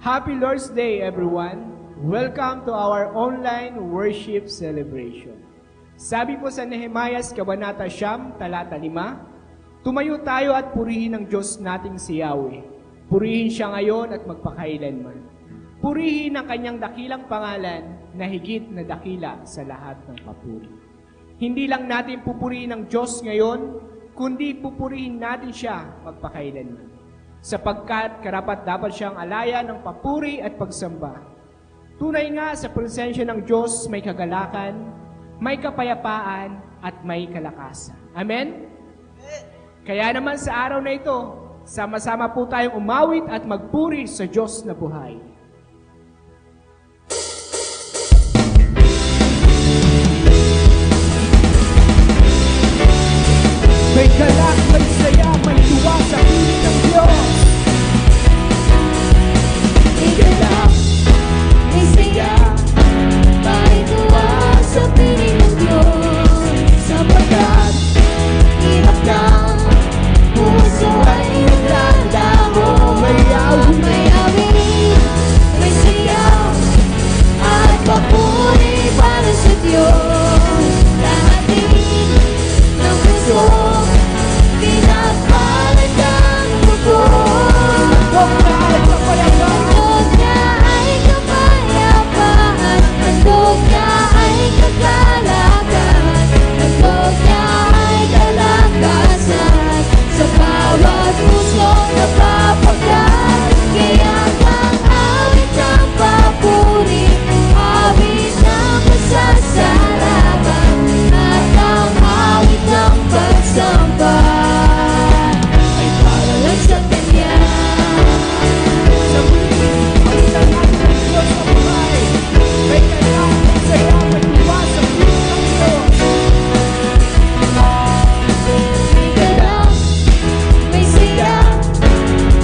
Happy Lord's Day, everyone! Welcome to our online worship celebration. Sabi po sa Nehemias, Kabanata 9, Talata 5, tumayo tayo at purihin ang Diyos nating si Yahweh. Purihin siya ngayon at magpakailanman. Purihin ang kanyang dakilang pangalan na higit na dakila sa lahat ng papuri. Hindi lang natin pupurihin ang Diyos ngayon, kundi pupurihin natin siya magpakailanman. Sapagkat karapat-dapat siyang alaya ng papuri at pagsamba. Tunay nga sa presensya ng Diyos may kagalakan, may kapayapaan, at may kalakasan. Amen? Kaya naman sa araw na ito, sama-sama po tayong umawit at magpuri sa Diyos na buhay. May galak, may saya, may tuwa sa piling ng Diyos. May galak, may saya, may tuwa sa piling ng Diyos. Sapagkat hirap ng puso ay naglalaho. May awit, may sayaw, at papuri para sa Diyos. Lahatin ng puso, pinagpalit ang mundo. Handog na ay kapayapaan, handog na ay kagalakan, handog na ay kalakasan, sa bawat pusong napapagat. Kaya ang awit ng papuri, awit ng pasasalamat, at ang awit ng pagsamba ay para lang sa Kanya. sa piling, palitan natin ang Diyos na buhay. May galak, may saya, may tuwa sa piling ng Diyos. May galak, may saya,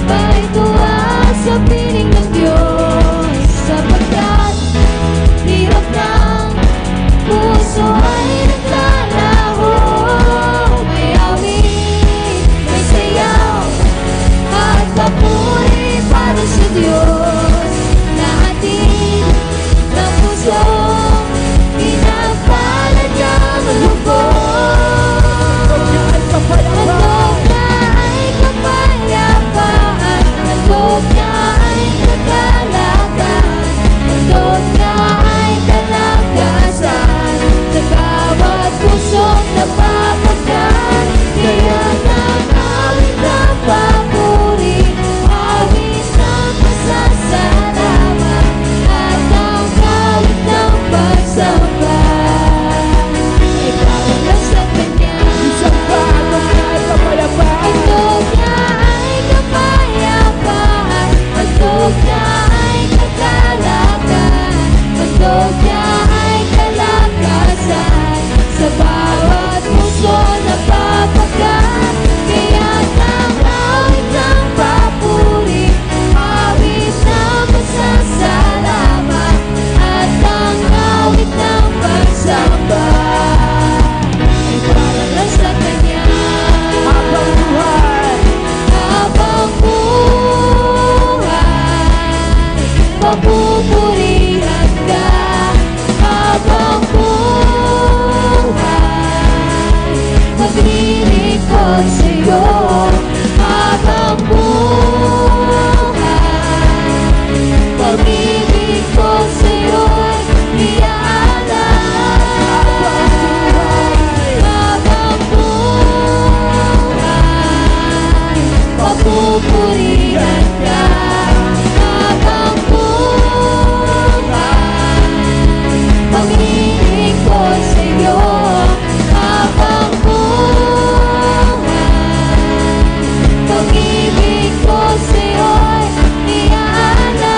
may tuwa sa piling ng Diyos. Sapagkat hirap ng puso ay naglalaho. May awit, may sayaw, at papuri para sa Diyos. Lahatin ng puso, pinagpalit ang lubos. Handog na ay kapayapaan, handog na ay kagalakan, handog na ay kalakasan, sa bawat pusong napapagat. Kaya ng awit ng papuri, awit ng pasasalamat, at ang awit ng pagsamba ay para lang sa Kanya. Handog na ay kapayapaan, handog na ay kagalakan, handog na ay kalakasan, sa bawat puso napapagat. Kaya ang awit ng papuri, awit ng pasasalamat, at ang awit ng pagsamba ay para lang sa Kanya. Habang buhay, Habang buhay, papupurihan ka. Habang buhay, maglilingkod sa'yo. Habang buhay, maglilingkod sa'yo'y iaalay. Habang buhay, papupurihan ka. Habang buhay, maglilingkod sa'yo. Habang buhay, pag-ibig ko sa'yo'y iaalay.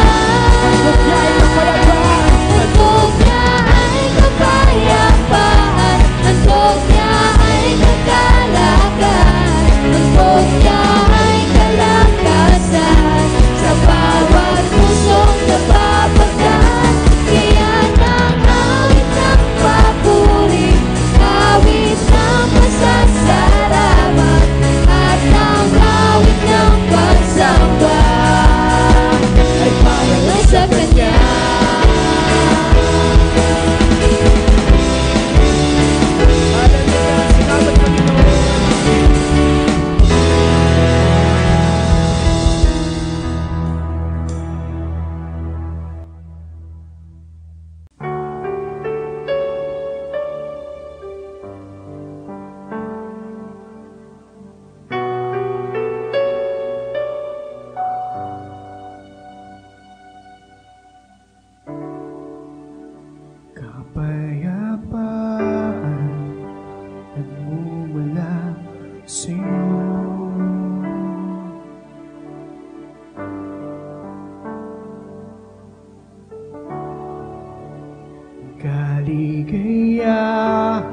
kaligayahan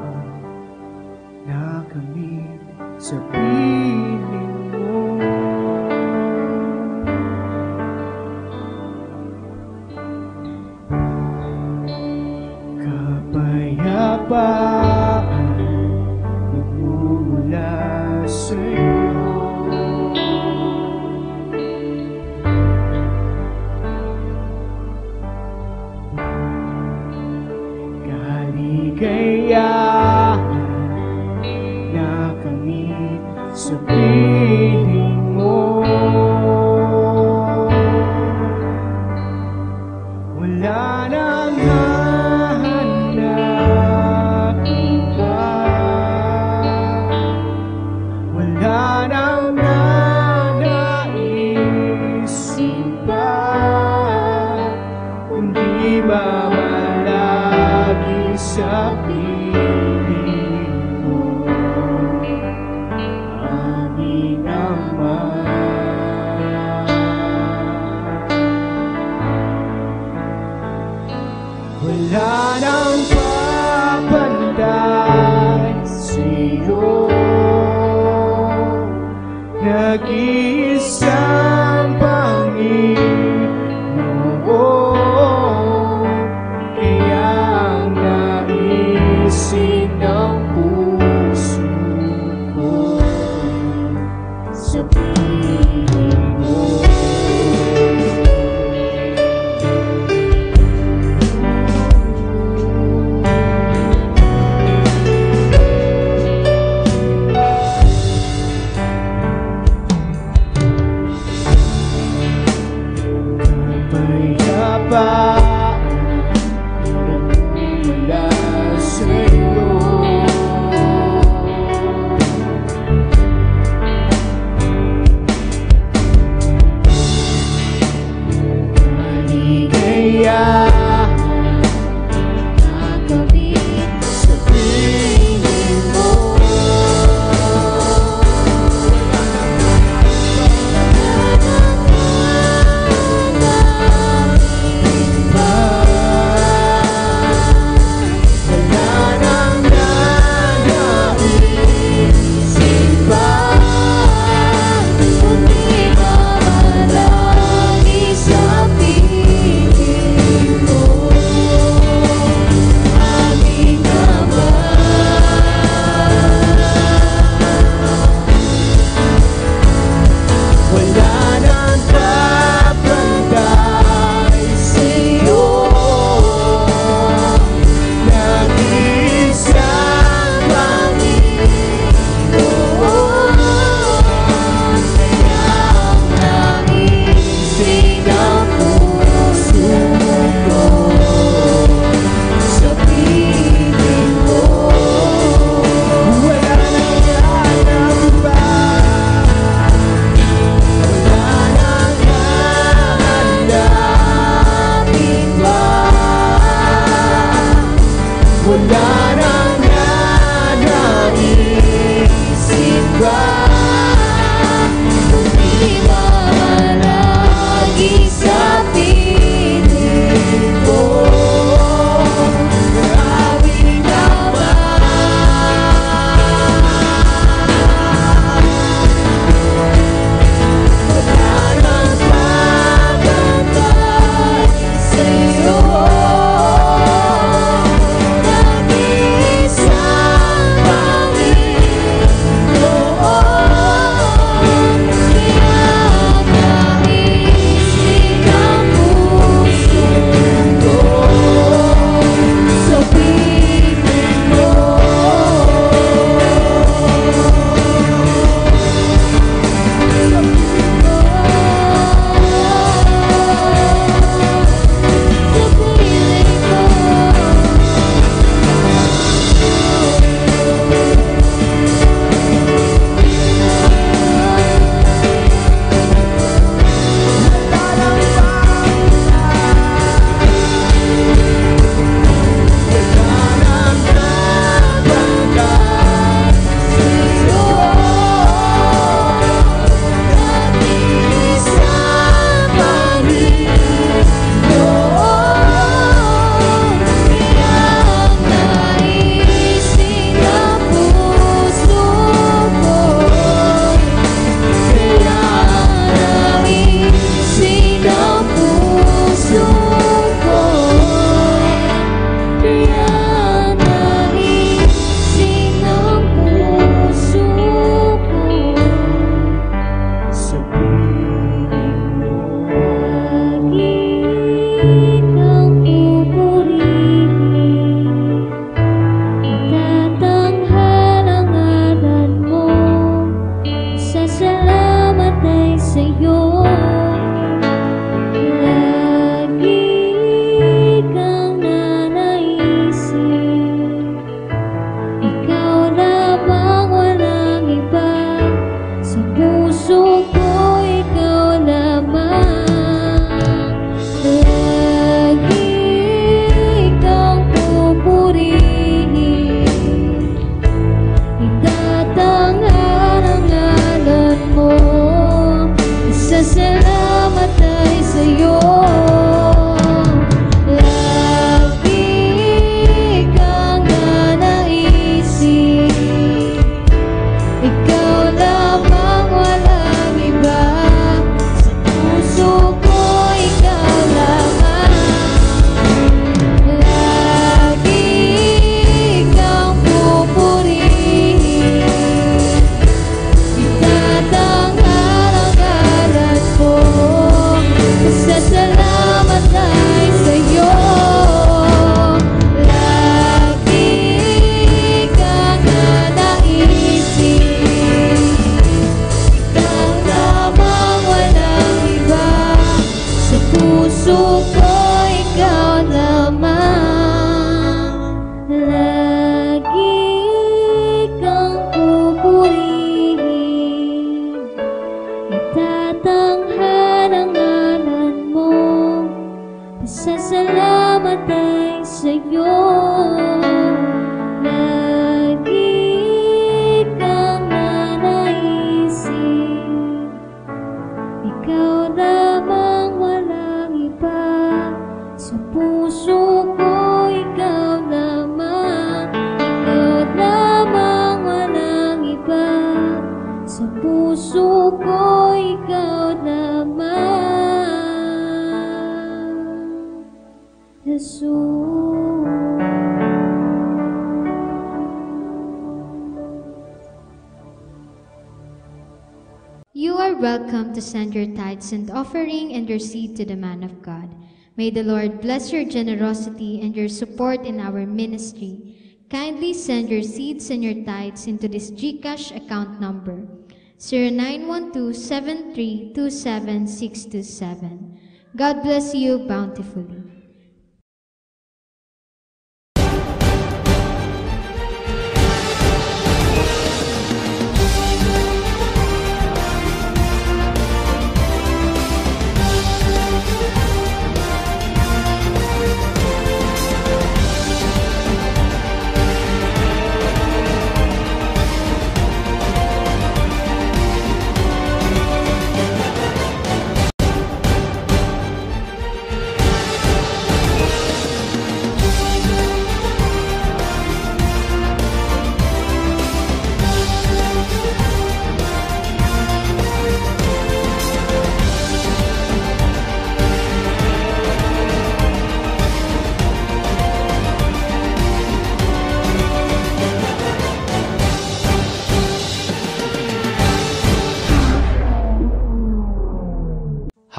na kami sa piling mo. Kapayapaan nagmumula sa'yo. Kaligayahan na kami sa piling mo. Wala nang hahanap iba, wala nang nanaisip pa, kundi mamalagi sa piling mo, aming Ama. Wala nang papantay sa'yo, nag-iisang Panginoon, kaya ang naisin ng puso ko sa piling mo. Kapayapaan nagmumula sa'yo. Kaligayahan na kami sa piling mo. puso ko ikaw lamang. Lagi kang pupurihin, itatanghal ang ngalan mo. Pasasalamat ay sa'yo. Lagi kang nanaisin, ikaw lamang, walang iba. Sa puso ko ikaw lamang, ikaw lamang, walang iba. Sa puso ko ikaw lamang, Jesus. You are welcome to send your tithes and offering and your seed to the man of God. May the Lord bless your generosity and your support in our ministry. Kindly send your seeds and your tithes into this GCash account number, 0912-7327627. God bless you bountifully.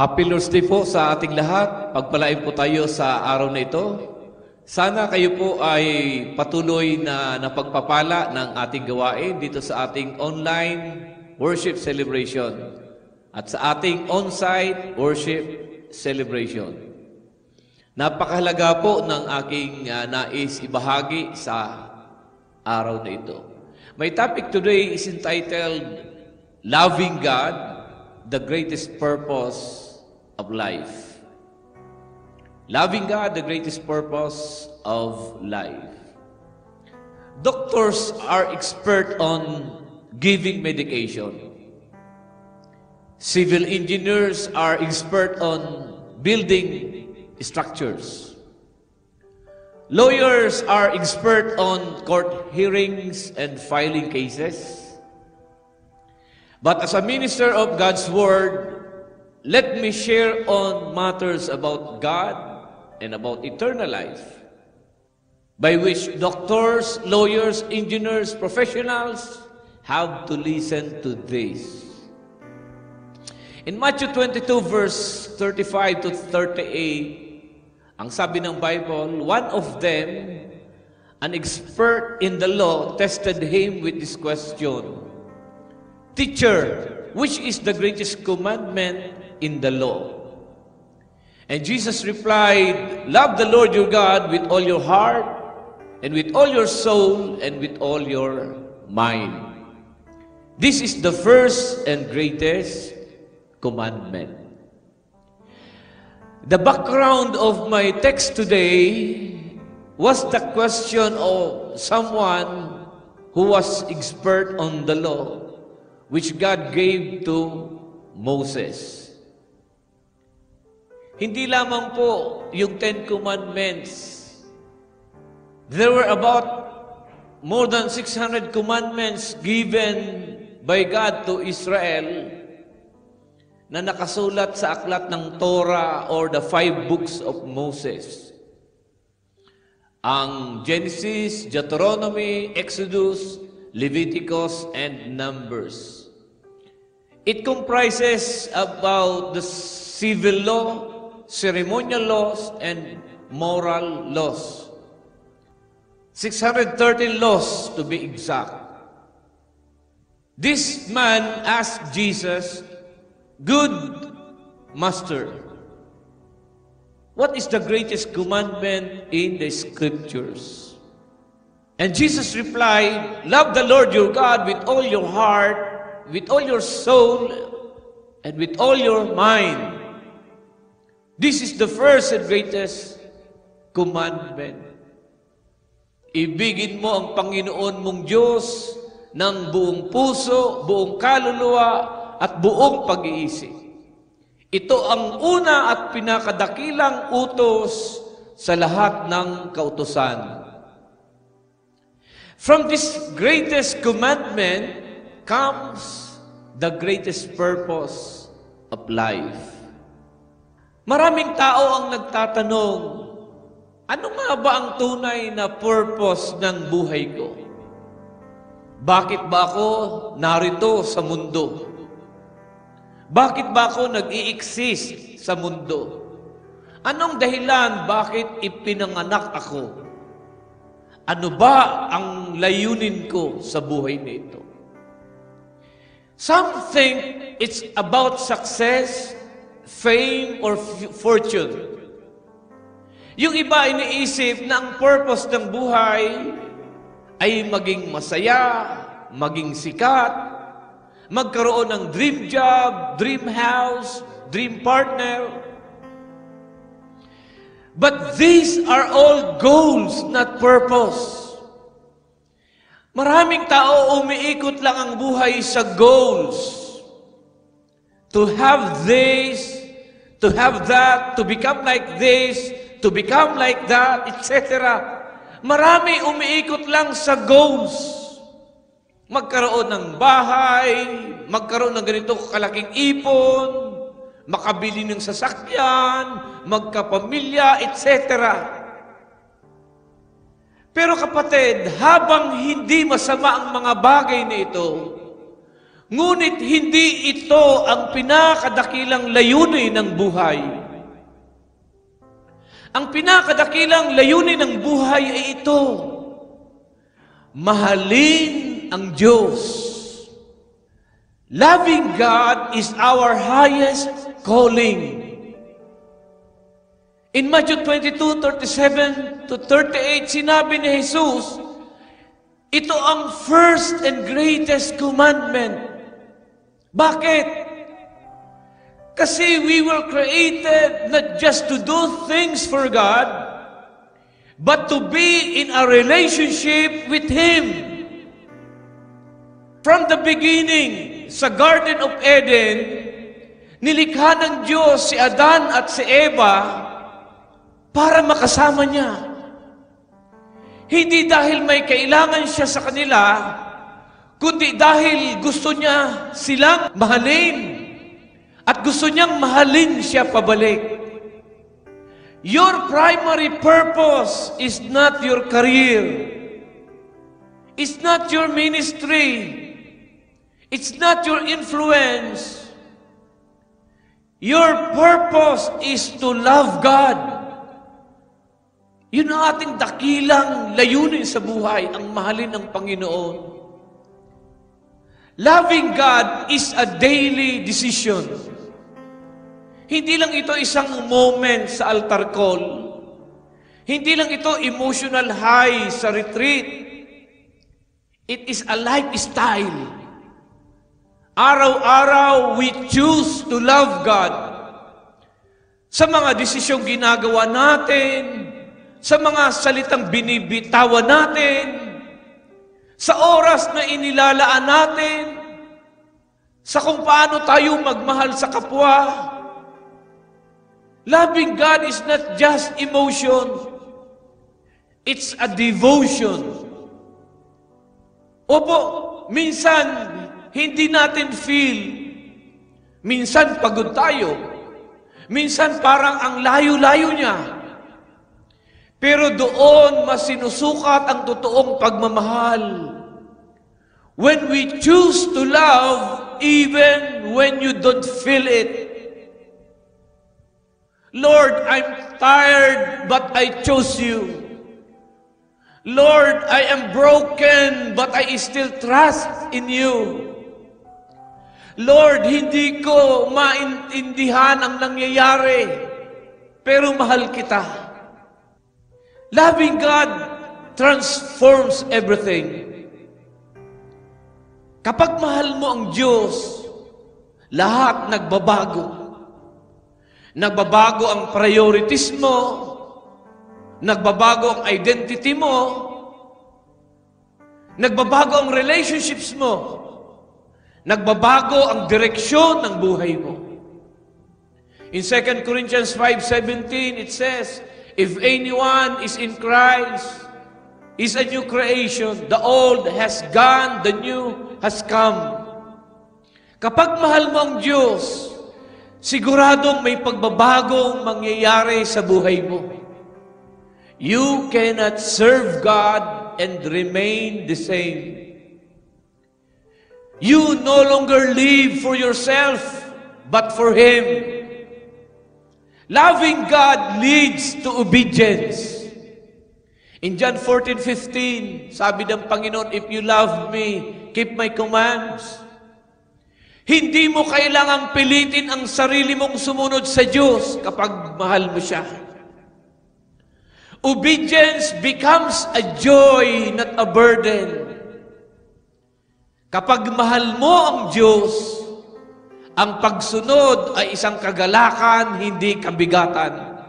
Happy Lord's Day po sa ating lahat. Pagpalain po tayo sa araw na ito. Sana kayo po ay patuloy na napagpapala ng ating gawain dito sa ating online worship celebration at sa ating on-site worship celebration. Napakahalaga po ng aking nais ibahagi sa araw na ito. My topic today is entitled, Loving God, the Greatest Purpose of Life. Loving God, the greatest purpose of life. Doctors are expert on giving medication. Civil engineers are expert on building structures. Lawyers are expert on court hearings and filing cases. But as a minister of God's Word, let me share on matters about God and about eternal life, by which doctors, lawyers, engineers, professionals have to listen to this. In Matthew 22, verse 35 to 38, ang sabi ng Bible, one of them, an expert in the law, tested him with this question, Teacher, which is the greatest commandment in the law? And Jesus replied, Love the Lord your God with all your heart, and with all your soul, and with all your mind. This is the first and greatest commandment. The background of my text today was the question of someone who was expert on the law, which God gave to Moses. Hindi lamang po yung 10 Commandments. There were about more than 600 commandments given by God to Israel na nakasulat sa aklat ng Torah or the 5 books of Moses. Ang Genesis, Deuteronomy, Exodus, Leviticus, and Numbers. It comprises about the civil law, ceremonial laws, and moral laws. 613 laws to be exact. This man asked Jesus, Good Master, What is the greatest commandment in the Scriptures? And Jesus replied, love the Lord your God with all your heart, with all your soul, and with all your mind. This is the first and greatest commandment. Ibigin mo ang Panginoon mong Diyos ng buong puso, buong kaluluwa, at buong pag-iisip. Ito ang una at pinakadakilang utos sa lahat ng kautusan. From this greatest commandment comes the greatest purpose of life. Maraming tao ang nagtatanong, ano nga ba ang tunay na purpose ng buhay ko? Bakit ba ako narito sa mundo? Bakit ba ako nag-i-exist sa mundo? Anong dahilan bakit ipinanganak ako? Ano ba ang layunin ko sa buhay nito? Some think it's about success, fame, or fortune. Yung iba iniisip na ang purpose ng buhay ay maging masaya, maging sikat, magkaroon ng dream job, dream house, dream partner. But these are all goals, not purpose. Maraming tao umiikot lang ang buhay sa goals. To have this, to have that, to become like this, to become like that, etc. Marami umiikot lang sa goals. Magkaroon ng bahay, magkaroon ng ganito kalaking ipon, makabili ng sasakyan, magkapamilya, etc. Pero kapatid, habang hindi masama ang mga bagay na ito, ngunit hindi ito ang pinakadakilang layunin ng buhay. Ang pinakadakilang layunin ng buhay ay ito, mahalin ang Diyos. Loving God is our highest calling. In Matthew 22:37 to 38, sinabi ni Jesus, ito ang first and greatest commandment. Bakit? Kasi we were created not just to do things for God, but to be in a relationship with Him. From the beginning, sa Garden of Eden, nilikha ng Diyos si Adan at si Eva para makasama niya. Hindi dahil may kailangan siya sa kanila, kundi dahil gusto niya silang mahalin at gusto niyang mahalin siya pabalik. Your primary purpose is not your career. It's not your ministry. It's not your influence. Your purpose is to love God. Yun ang ating dakilang layunin sa buhay, ang mahalin ng Panginoon. Loving God is a daily decision. Hindi lang ito isang moment sa altar call. Hindi lang ito emotional high sa retreat. It is a lifestyle. Araw-araw, we choose to love God. Sa mga desisyong ginagawa natin, sa mga salitang binibitawan natin, sa oras na inilalaan natin, sa kung paano tayo magmahal sa kapwa. Loving God is not just emotion. It's a devotion. Opo, minsan, hindi natin feel. Minsan pagod tayo. Minsan parang ang layo-layo niya. Pero doon mas sinusukat ang totoong pagmamahal. When we choose to love even when you don't feel it. Lord, I'm tired but I chose you. Lord, I am broken but I still trust in you. Lord, hindi ko maintindihan ang nangyayari. pero mahal kita. Loving God transforms everything. Kapag mahal mo ang Diyos, lahat nagbabago. Nagbabago ang priorities mo, nagbabago ang identity mo, nagbabago ang relationships mo, nagbabago ang direksyon ng buhay mo. In 2 Corinthians 5:17, it says, if anyone is in Christ, is a new creation. The old has gone, the new has come. Kapag mahal mo ang Diyos, siguradong may pagbabagong mangyayari sa buhay mo. You cannot serve God and remain the same. You no longer live for yourself, but for Him. Loving God leads to obedience. In John 14:15, sabi ng Panginoon, if you love me, keep my commands. Hindi mo kailangang pilitin ang sarili mong sumunod sa Diyos kapag mahal mo siya. Obedience becomes a joy, not a burden. Kapag mahal mo ang Diyos, ang pagsunod ay isang kagalakan, hindi kabigatan.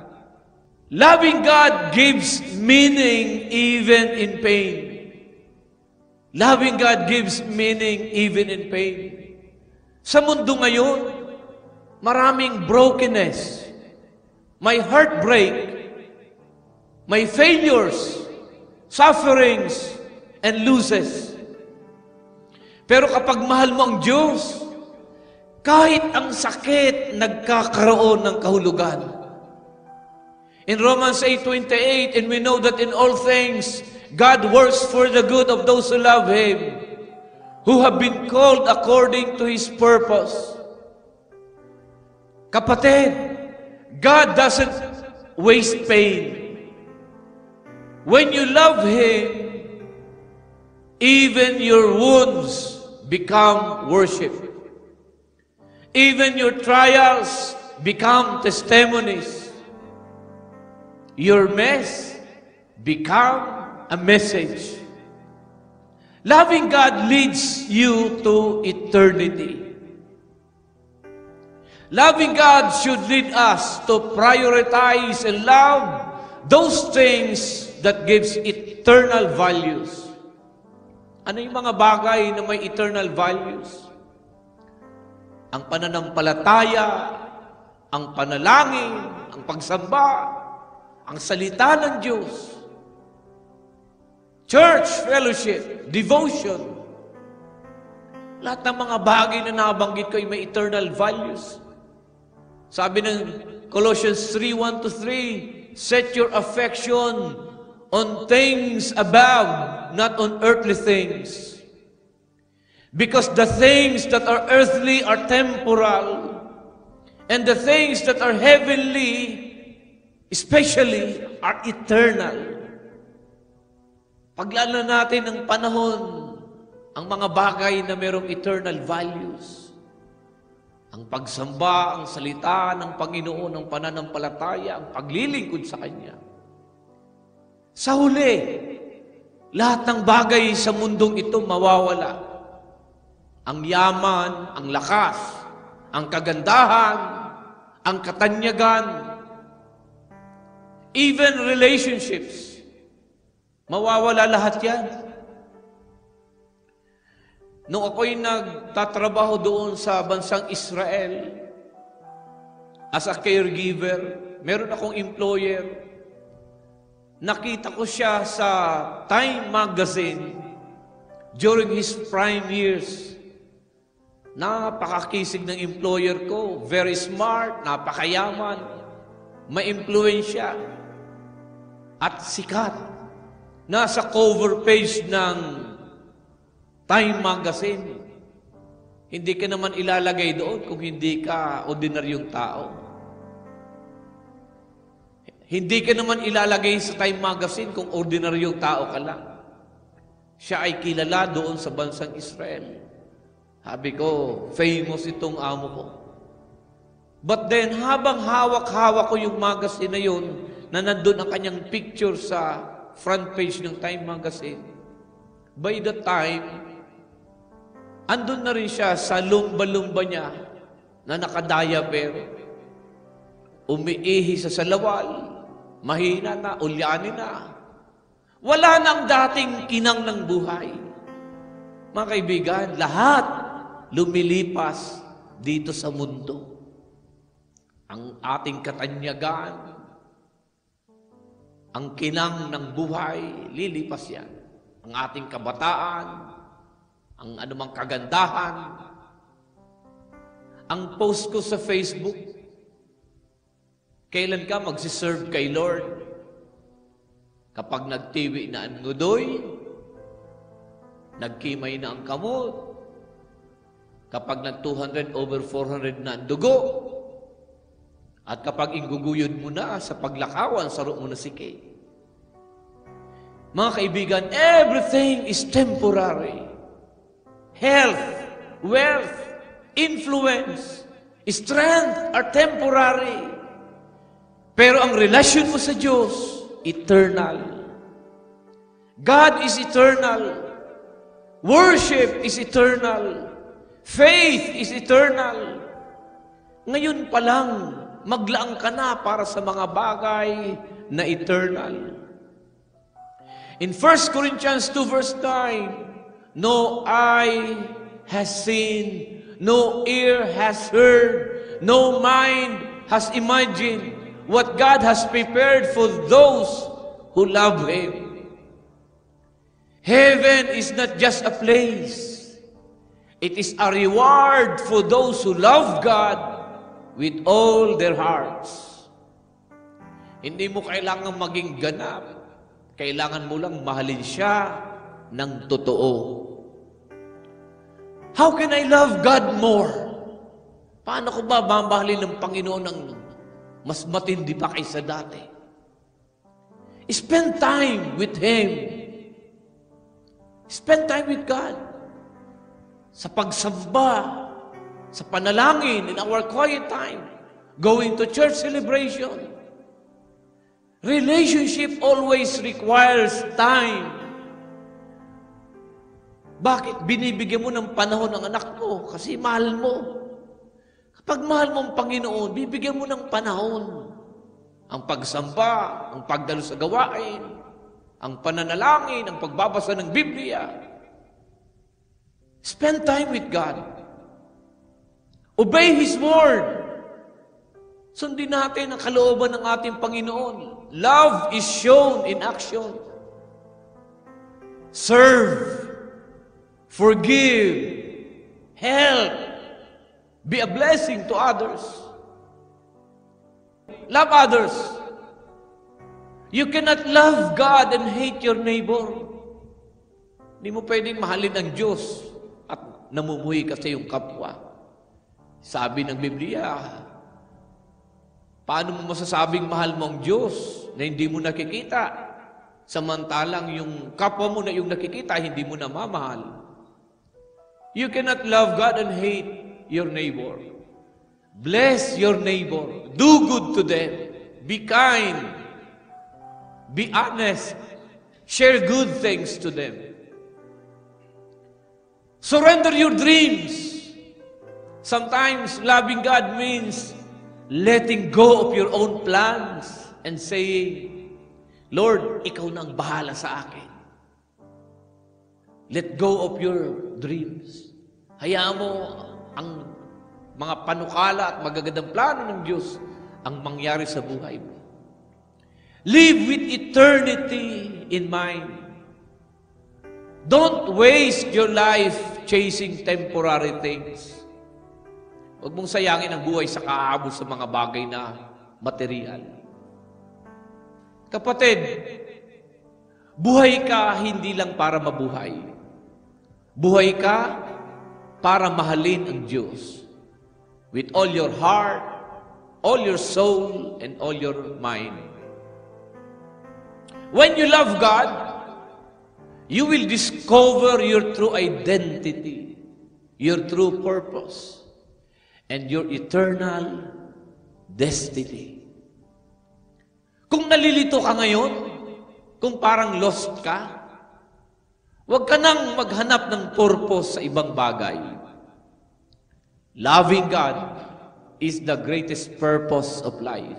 Loving God gives meaning even in pain. Loving God gives meaning even in pain. Sa mundo ngayon, maraming brokenness, may heartbreak, may failures, sufferings, and losses. Pero kapag mahal mo ang Diyos, kahit ang sakit, nagkakaroon ng kahulugan. In Romans 8:28, and we know that in all things, God works for the good of those who love Him, who have been called according to His purpose. Kapatid, God doesn't waste pain. When you love Him, even your wounds become worship. Even your trials become testimonies. Your mess become a message. Loving God leads you to eternity. Loving God should lead us to prioritize and love those things that gives eternal values. Ano yung mga bagay na may eternal values? Ang pananampalataya, ang panalangin, ang pagsamba, ang salita ng Diyos, church, fellowship, devotion. Lahat ng mga bagay na nabanggit ko ay may eternal values. Sabi ng Colossians 3:1-3, set your affection on things above, not on earthly things. Because the things that are earthly are temporal, and the things that are heavenly, especially, are eternal. Paglaan natin ng panahon, ang mga bagay na mayroong eternal values. Ang pagsamba, ang salita ng Panginoon, ang pananampalataya, ang paglilingkod sa Kanya. Sa huli, lahat ng bagay sa mundong ito mawawala. Ang yaman, ang lakas, ang kagandahan, ang katanyagan, even relationships, mawawala lahat yan. Nung ako'y nagtatrabaho doon sa bansang Israel, as a caregiver, meron akong employer. Nakita ko siya sa Time Magazine during his prime years. Napakakisig ng employer ko, very smart, napakayaman, may impluwensya, at sikat. Nasa cover page ng Time Magazine. Hindi ka naman ilalagay doon kung hindi ka ordinaryong tao. Hindi ka naman ilalagay sa Time Magazine kung ordinaryong tao ka lang. Siya ay kilala doon sa bansang Israel. Sabi ko, famous itong amo ko. But then, habang hawak-hawak ko yung magazine na yun, na nandun ang kanyang picture sa front page ng Time Magazine, by the time, andun na rin siya sa lumba-lumba niya na nakadiaper, umiihi sa salawal, mahina na, ulyanin na. Wala nang dating kinang ng buhay. Mga kaibigan, lahat lumilipas dito sa mundo. Ang ating katanyagan, ang kinang ng buhay, lilipas yan. Ang ating kabataan, ang anumang kagandahan. Ang post ko sa Facebook, kailan ka magsiserve kay Lord? Kapag nagtiwi na ang ngudoy, nagkimay na ang kamot, kapag nag-200 over 400 na ang dugo, at kapag inguguyod mo na sa paglakawan, saro mo na siki. Mga kaibigan, everything is temporary. Health, wealth, influence, strength are temporary. Pero ang relasyon mo sa Diyos, eternal. God is eternal. Worship is eternal. Faith is eternal. Ngayon pa lang, maglaang ka na para sa mga bagay na eternal. In 1 Corinthians 2 verse 9, no eye has seen, no ear has heard, no mind has imagined what God has prepared for those who love Him. Heaven is not just a place. It is a reward for those who love God with all their hearts. Hindi mo kailangan maging ganap. Kailangan mo lang mahalin siya ng totoo. How can I love God more? Paano ko ba mamahalin ng Panginoon ng mas matindi pa kaysa dati? Spend time with Him. Spend time with God. Sa pagsamba, sa panalangin, in our quiet time, going to church celebration. Relationship always requires time. Bakit? Binibigyan mo ng panahon ng anak mo kasi mahal mo. Kapag mahal mo ang Panginoon, bibigyan mo ng panahon. Ang pagsamba, ang pagdalo sa gawain, ang pananalangin, ang pagbabasa ng Biblia. Spend time with God. Obey His Word. Sundin natin ang kalooban ng ating Panginoon. Love is shown in action. Serve. Forgive. Help. Be a blessing to others. Love others. You cannot love God and hate your neighbor. Hindi mo pwedeng mahalin ang Diyos at namumuhi ka sa iyong kapwa. Sabi ng Biblia, paano mo masasabing mahal mo ang Diyos na hindi mo nakikita? Samantalang yung kapwa mo na yung nakikita, hindi mo na mamahal. You cannot love God and hate your neighbor. Bless your neighbor. Do good to them. Be kind. Be honest. Share good things to them. Surrender your dreams. Sometimes loving God means letting go of your own plans and saying, Lord, Ikaw na ang bahala sa akin. Let go of your dreams. Hayaan mo ang mga panukala at magagandang plano ng Diyos ang mangyari sa buhay mo. Live with eternity in mind. Don't waste your life chasing temporary things. Huwag mong sayangin ang buhay sa kaabot sa mga bagay na material. Kapatid, buhay ka hindi lang para mabuhay. Buhay ka para mahalin ang Diyos with all your heart, all your soul, and all your mind. When you love God, you will discover your true identity, your true purpose, and your eternal destiny. Kung nalilito ka ngayon, kung parang lost ka, huwag ka nang maghanap ng purpose sa ibang bagay. Loving God is the greatest purpose of life.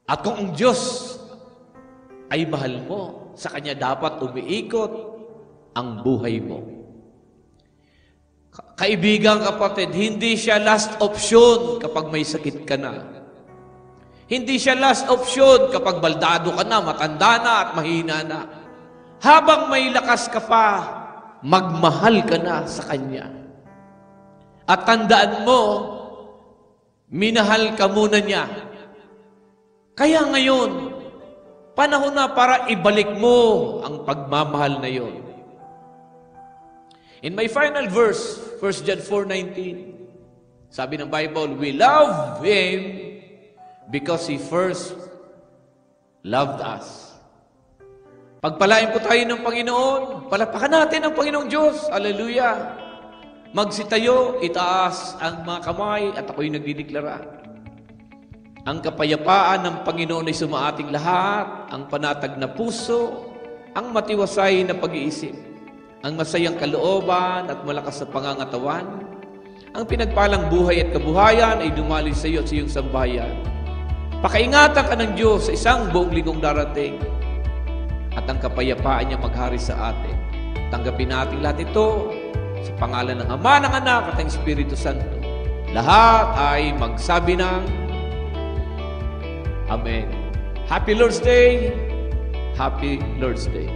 At kung ang Diyos ay mahal mo, sa Kanya dapat umiikot ang buhay mo. Kaibigan, kapatid, hindi siya last option kapag may sakit ka na. Hindi siya last option kapag baldado ka na, matanda na at mahina na. Habang may lakas ka pa, magmahal ka na sa Kanya. At tandaan mo, minahal ka muna niya. Kaya ngayon, panahon na para ibalik mo ang pagmamahal na yon. In my final verse, 1 John 4:19, sabi ng Bible, we love Him because He first loved us. Pagpalain po tayo ng Panginoon, palapakan natin ang Panginoong Diyos. Hallelujah! Magsitayo, itaas ang mga kamay at ako'y nagdideklara. Ang kapayapaan ng Panginoon ay sumaating lahat, ang panatag na puso, ang matiwasay na pag-iisip, ang masayang kalooban at malakas na pangangatawan, ang pinagpalang buhay at kabuhayan ay dumaloy sa iyo at sa iyong sambahayan. Pakaingatan ka ng Diyos sa isang buong linggong darating at ang kapayapaan niya maghari sa atin. Tanggapin natin lahat ito sa pangalan ng Ama, ng Anak at ng Espiritu Santo. Lahat ay magsabi ng Amen. Happy Lord's Day. Happy Lord's Day.